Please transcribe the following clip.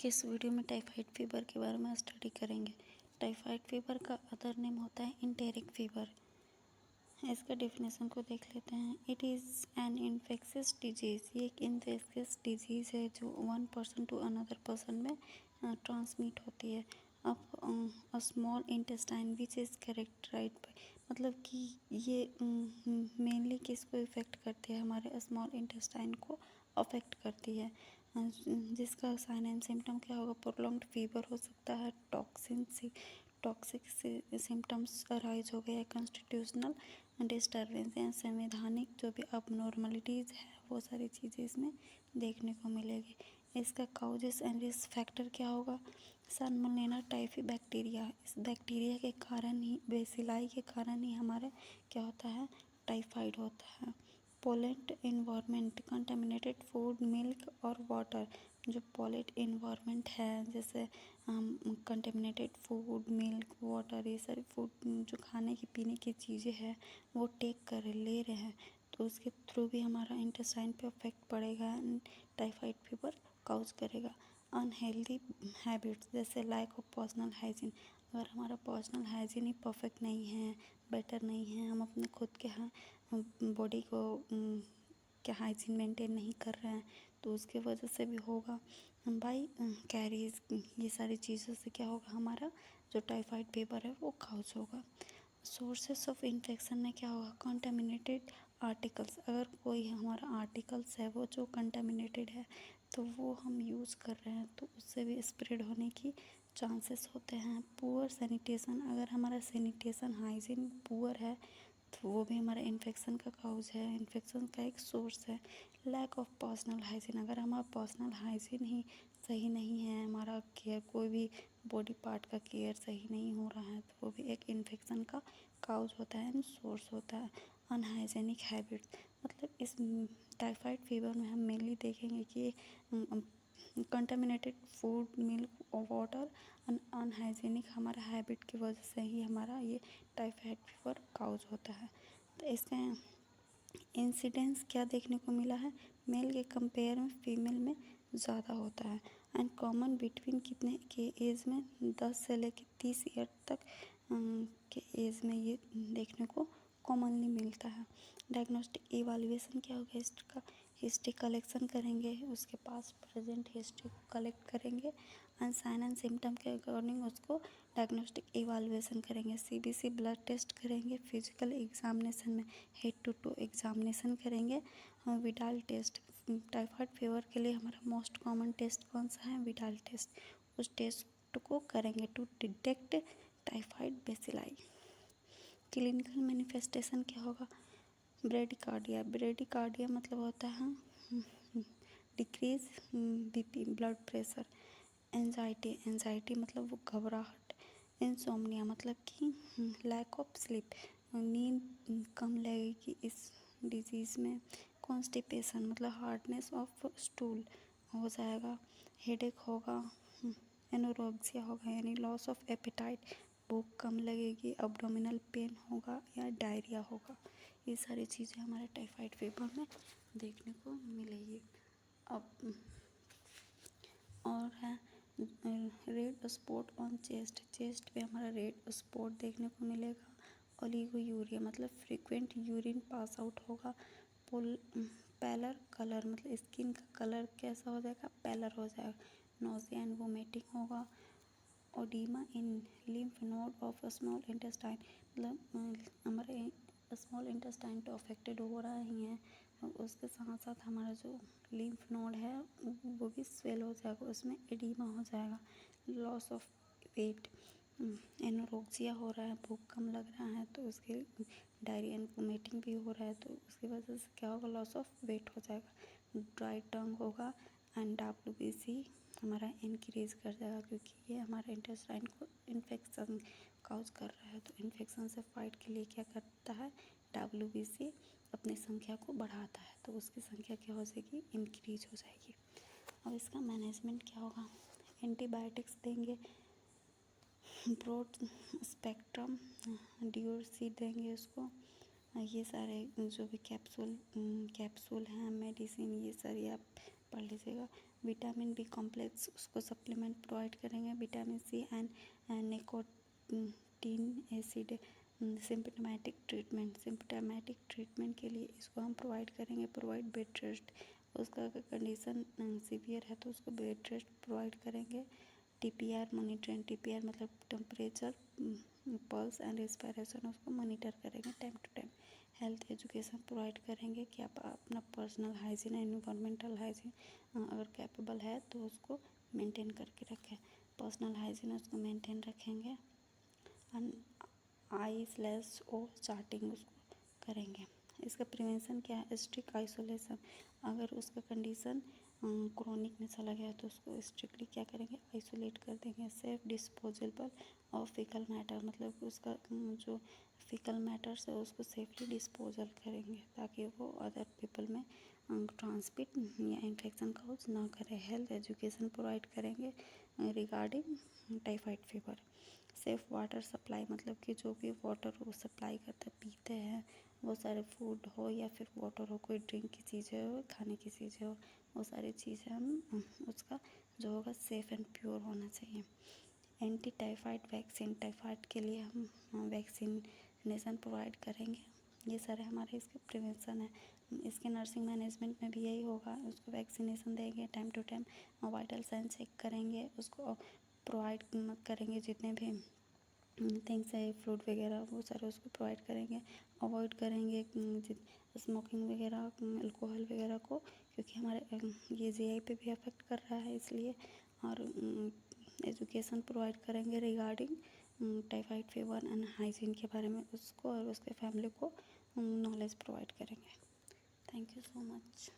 कि इस वीडियो में टाइफाइड फीवर के बारे में स्टडी करेंगे। टाइफाइड फीवर का अदर नेम होता है इंटेरिक फीवर। इसका डेफिनेशन को देख लेते हैं। It is an infectious disease. ये एक इन्फेक्शियस डिजीज़ है जो one person to another person में ट्रांसमिट होती है। अब small intestine which is characterized by, मतलब कि ये मेनली किसको इफ़ेक्ट करती है, हमारे स्मॉल इंटेस्टाइन को अफेक्ट करती है। जिसका साइन एंड सिम्टम क्या होगा, प्रोलॉन्ग्ड फीवर हो सकता है, टॉक्सिक सिम्टम्स अराइज हो गया, कॉन्स्टिट्यूशनल डिस्टर्बेंस या संवैधानिक जो भी अबनॉर्मलिटीज़ है वो सारी चीज़ें इसमें देखने को मिलेगी। इसका काउजेस एंड रिस्क फैक्टर क्या होगा, साल्मोनेला टाइफी बैक्टीरिया। इस बैक्टीरिया के कारण ही, बेसिलाई के कारण ही हमारे क्या होता है, टाइफाइड होता है। Pollen environment, contaminated food, milk और वाटर। जो पॉल्यूट इन्वायरमेंट है, जैसे हम कंटेमिनेटेड फूड, मिल्क, वाटर, ये सारी फूड जो खाने की पीने की चीज़ें हैं वो टेक कर ले रहे हैं, तो उसके थ्रू भी हमारा इंटेस्टाइन पे इफेक्ट पड़ेगा एंड टाइफाइड फीवर काउज करेगा। अनहेल्दी हैबिट्स जैसे लैक ऑफ पर्सनल हाइजीन। अगर हमारा पर्सनल हाइजीन ही परफेक्ट नहीं है, बेटर नहीं है, हम अपने खुद के बॉडी को क्या हाइजीन मेंटेन नहीं कर रहे हैं, तो उसके वजह से भी होगा। बाई कैरीज, ये सारी चीज़ों से क्या होगा, हमारा जो टाइफाइड फीवर है वो काउज होगा। सोर्सेस ऑफ इन्फेक्शन में क्या होगा, कंटामिनेटेड आर्टिकल्स। अगर कोई हमारा आर्टिकल्स है वो जो कंटामिनेटेड है तो वो हम यूज़ कर रहे हैं तो उससे भी स्प्रेड होने की चांसेस होते हैं। पुअर सैनिटेशन, अगर हमारा सैनिटेशन हाइजीन पुअर है तो वो भी हमारा इन्फेक्शन का काउज है, इन्फेक्शन का एक सोर्स है। लैक ऑफ पर्सनल हाइजीन, अगर हमारा पर्सनल हाइजीन ही सही नहीं है, हमारा केयर, कोई भी बॉडी पार्ट का केयर सही नहीं हो रहा है, तो वो भी एक इन्फेक्शन का काउज होता है एंड सोर्स होता है। अनहाइजेनिक हैबिट्स, मतलब इस टाइफाइड फीवर में हम मेनली देखेंगे कि कंटामिनेटेड फूड, मिल्क और वाटर, अनहाइजेनिक हमारा हैबिट की वजह से ही हमारा ये टाइफाइड फीवर काउज होता है। तो इसका इंसिडेंस क्या देखने को मिला है, मेल के कंपेयर में फीमेल में ज़्यादा होता है। एंड कॉमन बिटवीन कितने के एज में, 10 से लेकर 30 ईयर तक के एज में ये देखने को कॉमनली मिलता है। डायग्नोस्टिक इवाल्युएशन क्या होगा, इसका हिस्ट्री कलेक्शन करेंगे, उसके पास प्रेजेंट हिस्ट्री को कलेक्ट करेंगे एंड साइन एंड सिम्टम के अकॉर्डिंग उसको डायग्नोस्टिक इवाल्युएशन करेंगे। सीबीसी ब्लड टेस्ट करेंगे, फिजिकल एग्जामिनेशन में हेड टू टू एग्जामिनेशन करेंगे। विडाल टेस्ट, टाइफाइड फीवर के लिए हमारा मोस्ट कॉमन टेस्ट कौन सा है, विडाल टेस्ट। उस टेस्ट को करेंगे to detect typhoid bacilli. Clinical manifestation क्या होगा, ब्रेडिकार्डिया। ब्रेडिकार्डिया मतलब होता है decrease BP, blood pressure. Anxiety मतलब वो घबराहट। इंसोम्निया मतलब कि लैक ऑफ स्लीप, नींद कम लगेगी इस डिजीज़ में। कॉन्स्टिपेशन मतलब हार्डनेस ऑफ स्टूल हो जाएगा। हेडेक होगा। एनोरेक्सिया होगा यानी लॉस ऑफ एपेटाइट, भूख कम लगेगी। अब्डोमिनल पेन होगा या डायरिया होगा। ये सारी चीज़ें हमारे टाइफाइड फीवर में देखने को मिलेगी। अब और है red spot on chest, chest पे हमारा रेड स्पॉट देखने को मिलेगा। ओलिगोयूरिया मतलब फ्रीक्वेंट यूरिन पास आउट होगा। पैलर कलर मतलब स्किन का कलर कैसा हो जाएगा, पैलर हो जाएगा। नोजिया एंड वोमिटिंग होगा। ओडीमा इन lymph node of small intestine, मतलब हमारे स्मॉल इंटेस्टाइन तो अफेक्टेड हो रहा ही है, उसके साथ साथ हमारा जो लिम्फ नोड है वो भी स्वेल हो जाएगा, उसमें एडीमा हो जाएगा। लॉस ऑफ वेट, एनोरेक्सिया हो रहा है, भूख कम लग रहा है तो उसके डायरिया एंड वोमिटिंग भी हो रहा है तो उसकी वजह से क्या होगा, लॉस ऑफ वेट हो जाएगा। ड्राई टंग होगा एंड डब्ल्यूबीसी हमारा इंक्रीज कर जाएगा, क्योंकि ये हमारे इंटेस्टाइन को इन्फेक्शन काउज कर रहा है। तो इन्फेक्शन से फाइट के लिए क्या करता है, डब्ल्यूबीसी अपनी संख्या को बढ़ाता है, तो उसकी संख्या क्या हो जाएगी, इंक्रीज हो जाएगी। अब इसका मैनेजमेंट क्या होगा, एंटीबायोटिक्स देंगे, ब्रॉड स्पेक्ट्रम ड्यूरसी देंगे उसको। ये सारे जो भी कैप्सूल हैं मेडिसिन, ये सारी आप पढ़ लीजिएगा। विटामिन बी कॉम्प्लेक्स उसको सप्लीमेंट प्रोवाइड करेंगे। Vitamin C and nicotine acid symptomatic treatment के लिए इसको हम प्रोवाइड करेंगे। प्रोवाइड बेड रेस्ट, उसका अगर कंडीशन सीवियर है तो उसको बेड रेस्ट प्रोवाइड करेंगे। टीपीआर मॉनिटरिंग, टीपीआर मतलब टेम्परेचर, पल्स एंड रेस्पिरेशन, उसको मॉनिटर करेंगे time to time. Health education provide करेंगे कि आप अपना personal hygiene and environmental hygiene अगर कैपेबल है तो उसको मेंटेन करके रखें। पर्सनल हाइजीन उसको मेंटेन रखेंगे। I/O चार्टिंग उसको करेंगे। इसका प्रिवेंशन क्या है? स्ट्रिक्ट आइसोलेशन, अगर उसका कंडीशन क्रोनिक में चला गया तो उसको स्ट्रिक्टली क्या करेंगे? आइसोलेट कर देंगे। Safe disposable of faecal matter, मतलब कि उसका जो फीकल मैटर्स है उसको सेफली डिस्पोजल करेंगे ताकि वो अदर पीपल में ट्रांसमिट या इन्फेक्शन काउज ना करे। हेल्थ एजुकेशन प्रोवाइड करेंगे regarding typhoid fever. Safe water supply, मतलब कि जो भी वाटर वो सप्लाई करते पीते हैं, वो सारे फूड हो या फिर वाटर हो, कोई ड्रिंक की चीज़ें हो, खाने की चीज़ें हो, वो सारी चीज़ें हम उसका जो होगा सेफ़ एंड प्योर होना चाहिए। एंटी टाइफाइड वैक्सीन, टाइफाइड के लिए हम वैक्सीनेशन प्रोवाइड करेंगे। ये सारे हमारे इसके प्रिवेंशन है। इसके नर्सिंग मैनेजमेंट में भी यही होगा, उसको वैक्सीनेशन देंगे time to time, vital sign check करेंगे, उसको प्रोवाइड करेंगे जितने भी थिंग्स है फ्रूट वगैरह वो सारे उसको प्रोवाइड करेंगे। अवॉइड करेंगे स्मोकिंग वगैरह, अल्कोहल वगैरह को, क्योंकि हमारे ये जीआई पे भी अफेक्ट कर रहा है इसलिए। और एजुकेशन प्रोवाइड करेंगे regarding typhoid fever and hygiene के बारे में, उसको और उसके फैमिली को नॉलेज प्रोवाइड करेंगे। Thank you so much.